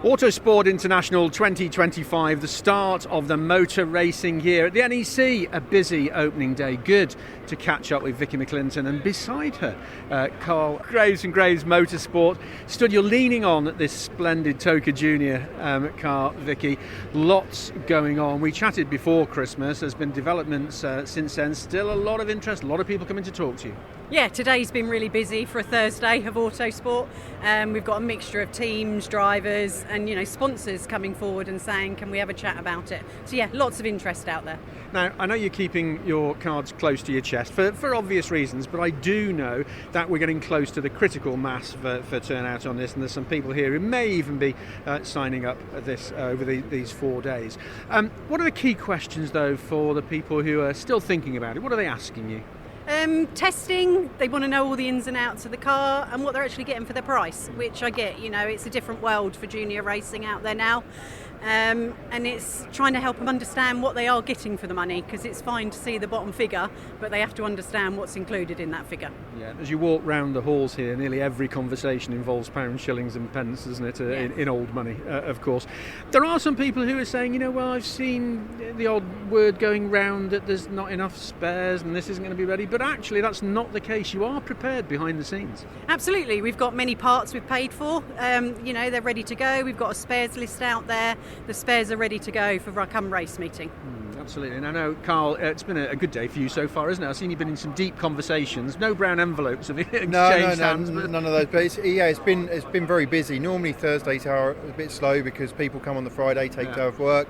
Autosport International 2025, the start of the motor racing year at the NEC. A busy opening day. Good to catch up with Vickie MacClinton, and beside her, Karl, Graves and Graves Motorsport. Stood, you're leaning on this splendid TOCA Junior car, Vickie. Lots going on. We chatted before Christmas. There's been developments since then. Still a lot of interest, a lot of people coming to talk to you. Yeah, today's been really busy for a Thursday of Autosport. We've got a mixture of teams, drivers and sponsors coming forward and saying, can we have a chat about it? So yeah, lots of interest out there. Now, I know you're keeping your cards close to your chest for obvious reasons, but I do know that we're getting close to the critical mass for turnout on this, and there's some people here who may even be signing up this over these 4 days. What are the key questions, though, for the people who are still thinking about it? What are they asking you? Testing, they want to know all the ins and outs of the car and what they're actually getting for their price, which I get. It's a different world for junior racing out there now, and it's trying to help them understand what they are getting for the money, because it's fine to see the bottom figure, but they have to understand what's included in that figure. Yeah, as you walk round the halls here, nearly every conversation involves pounds, shillings and pence, doesn't it, in old money, of course. There are some people who are saying, well, I've seen the odd word going round that there's not enough spares and this isn't going to be ready, but actually that's not the case. You are prepared behind the scenes. Absolutely, we've got many parts we've paid for, they're ready to go. We've got a spares list out there. The spares are ready to go for our come race meeting. Absolutely, and I know, Karl, it's been a good day for you so far, isn't it? I've seen you've been in some deep conversations. No brown envelopes have exchanged hands. No, none of those. But it's been very busy. Normally Thursdays are a bit slow because people come on the Friday, take day off work.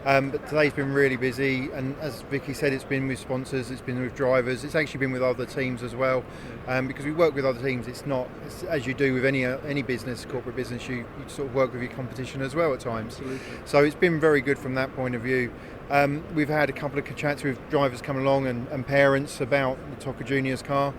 But today's been really busy, and as Vickie said, it's been with sponsors, it's been with drivers, it's actually been with other teams as well, because we work with other teams. It's as you do with any business, corporate business, you sort of work with your competition as well at times. Absolutely. So it's been very good from that point of view. We've had a couple of chats with drivers come along and parents about the TOCA Juniors car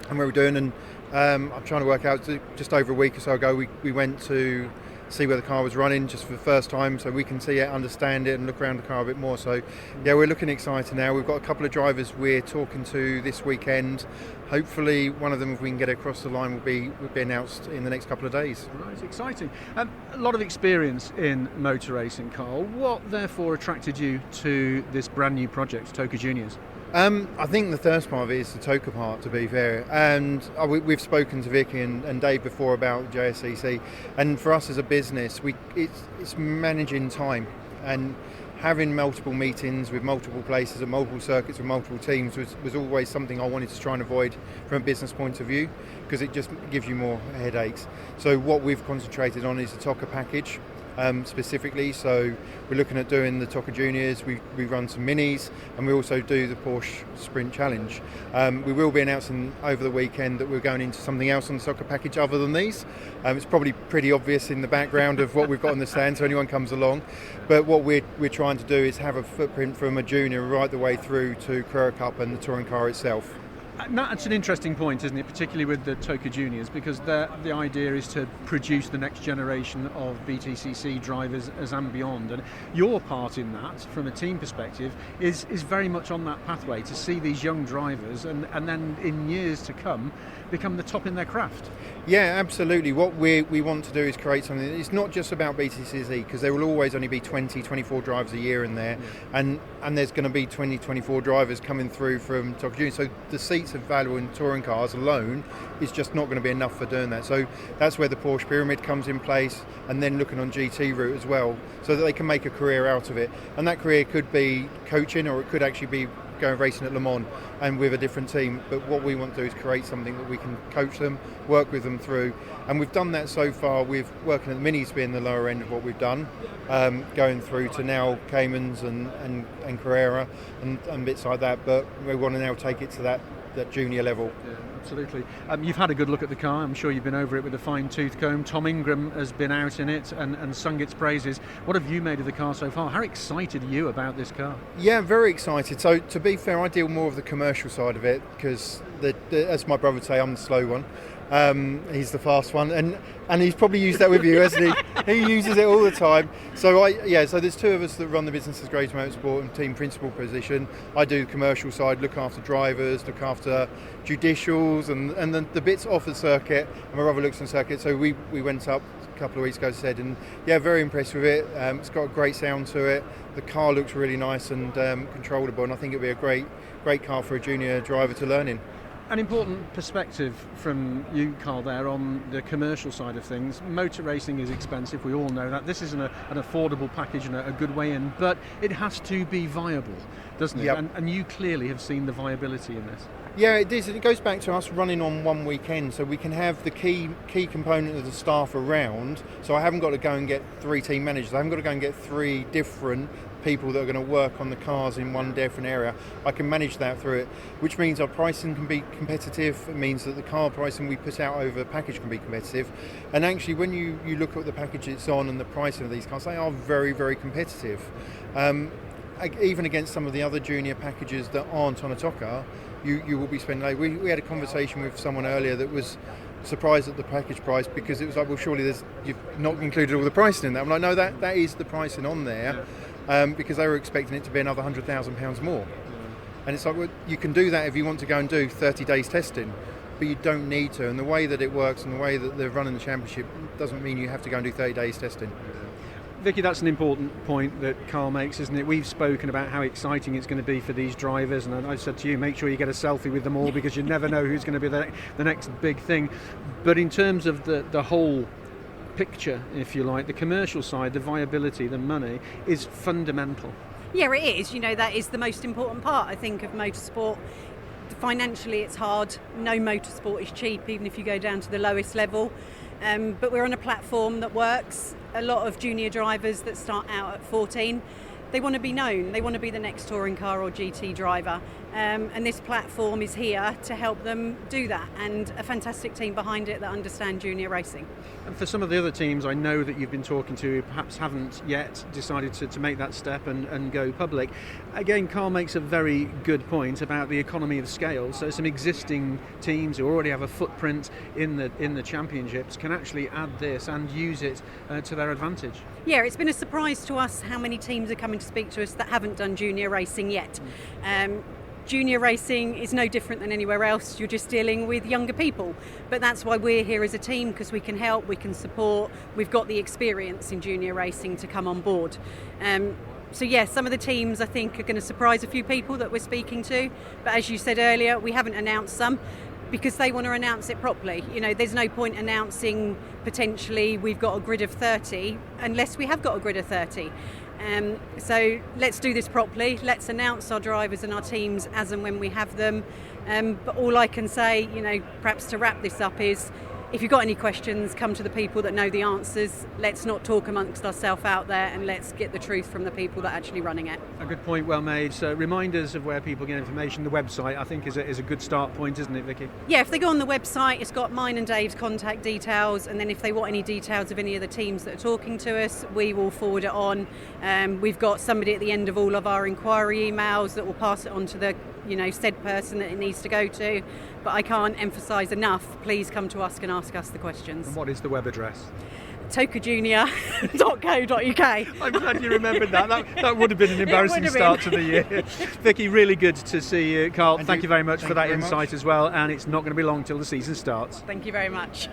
and where we're doing, and I'm trying to work out, just over a week or so ago we went to see where the car was running just for the first time, so we can see it, understand it and look around the car a bit more. So yeah, we're looking excited now. We've got a couple of drivers we're talking to this weekend. Hopefully one of them, if we can get it across the line, will be announced in the next couple of days. Right, exciting. A lot of experience in motor racing, Karl. What therefore attracted you to this brand new project, TOCA Juniors? I think the first part of it is the TOCA part, to be fair, and we've spoken to Vickie and Dave before about JSCC, and for us as a business, it's managing time and having multiple meetings with multiple places and multiple circuits with multiple teams was always something I wanted to try and avoid from a business point of view, because it just gives you more headaches. So what we've concentrated on is the TOCA package. Specifically, so we're looking at doing the TOCA Juniors, we run some minis, and we also do the Porsche Sprint Challenge. We will be announcing over the weekend that we're going into something else on the TOCA package other than these. It's probably pretty obvious in the background of what we've got on the stand, so anyone comes along. But what we're trying to do is have a footprint from a junior right the way through to Carrera Cup and the touring car itself. That's an interesting point, isn't it, particularly with the TOCA Juniors, because the idea is to produce the next generation of BTCC drivers and beyond, and your part in that, from a team perspective, is very much on that pathway to see these young drivers and then in years to come become the top in their craft. Yeah, absolutely. What we want to do is create something. It's not just about BTCC, because there will always only be 24 drivers a year in there, and there's going to be 24 drivers coming through from TOCA Juniors. So the seats of value in touring cars alone is just not going to be enough for doing that. So that's where the Porsche Pyramid comes in place, and then looking on GT route as well, so that they can make a career out of it. And that career could be coaching, or it could actually be going racing at Le Mans and with a different team. But what we want to do is create something that we can coach them, work with them through, and we've done that so far with working at the minis being the lower end of what we've done, going through to now Caymans and Carrera and bits like that, but we want to now take it to that junior level. Yeah, absolutely. You've had a good look at the car. I'm sure you've been over it with a fine-tooth comb. Tom Ingram has been out in it and sung its praises. What have you made of the car so far? How excited are you about this car? Yeah, very excited. So to be fair, I deal more of the commercial side of it, because as my brother would say, I'm the slow one. He's the fast one, and he's probably used that with you, hasn't he? He uses it all the time. So so there's two of us that run the business as Great Motorsport and team principal position. I do the commercial side, look after drivers, look after judicials, and the bits off the circuit. And my brother looks on the circuit. So we went up a couple of weeks ago, said, and very impressed with it. It's got a great sound to it. The car looks really nice and controllable, and I think it'll be a great car for a junior driver to learn in. An important perspective from you, Karl, there on the commercial side of things. Motor racing is expensive, we all know that. This is an affordable package and a good way in, but it has to be viable, doesn't it? Yep. And you clearly have seen the viability in this. Yeah, it is. It goes back to us running on one weekend, so we can have the key component of the staff around. So I haven't got to go and get 3 team managers. I haven't got to go and get 3 different people that are going to work on the cars in one different area. I can manage that through it, which means our pricing can be competitive. It means that the car pricing we put out over a package can be competitive. And actually, when you look at the package it's on and the pricing of these cars, they are very, very competitive. Even against some of the other junior packages that aren't on a TOCA, you will be spending. We had a conversation with someone earlier that was surprised at the package price, because it was like, well, surely you've not included all the pricing in that. I'm like, no, that is the pricing on there. Because they were expecting it to be another £100,000 more. And it's like, well, you can do that if you want to go and do 30 days testing, but you don't need to. And the way that it works and the way that they're running the championship doesn't mean you have to go and do 30 days testing. Vickie, that's an important point that Karl makes, isn't it? We've spoken about how exciting it's going to be for these drivers, and I said to you, make sure you get a selfie with them all, because you never know who's going to be the next big thing. But in terms of the whole picture, if you like, the commercial side, the viability, the money is fundamental. Yeah, it is. That is the most important part, I think, of motorsport. Financially, it's hard. No motorsport is cheap, even if you go down to the lowest level. But we're on a platform that works. A lot of junior drivers that start out at 14, they want to be known. They want to be the next touring car or GT driver. And this platform is here to help them do that, and a fantastic team behind it that understand junior racing. And for some of the other teams I know that you've been talking to who perhaps haven't yet decided to make that step and go public, again, Karl makes a very good point about the economy of scale. So some existing teams who already have a footprint in the championships can actually add this and use it to their advantage. Yeah, it's been a surprise to us how many teams are coming to speak to us that haven't done junior racing yet. Junior racing is no different than anywhere else. You're just dealing with younger people. But that's why we're here as a team, because we can help, we can support. We've got the experience in junior racing to come on board. So yeah, some of the teams I think are going to surprise a few people that we're speaking to. But as you said earlier, we haven't announced some because they want to announce it properly. There's no point announcing potentially we've got a grid of 30 unless we have got a grid of 30. So let's do this properly. Let's announce our drivers and our teams as and when we have them. But all I can say, perhaps to wrap this up, is if you've got any questions, come to the people that know the answers. Let's not talk amongst ourselves out there, and let's get the truth from the people that are actually running it. A good point, well made. So reminders of where people get information. The website, I think, is a good start point, isn't it, Vickie? Yeah, if they go on the website, it's got mine and Dave's contact details, and then if they want any details of any of the teams that are talking to us, we will forward it on. We've got somebody at the end of all of our inquiry emails that will pass it on to the said person that it needs to go to. But I can't emphasise enough, please come to us and ask us the questions. And what is the web address? tocajunior.co.uk. I'm glad you remembered that. That would have been an embarrassing start to the year. Vickie, really good to see you. Karl, thank you very much for that insight as well, and it's not going to be long till the season starts. Thank you very much.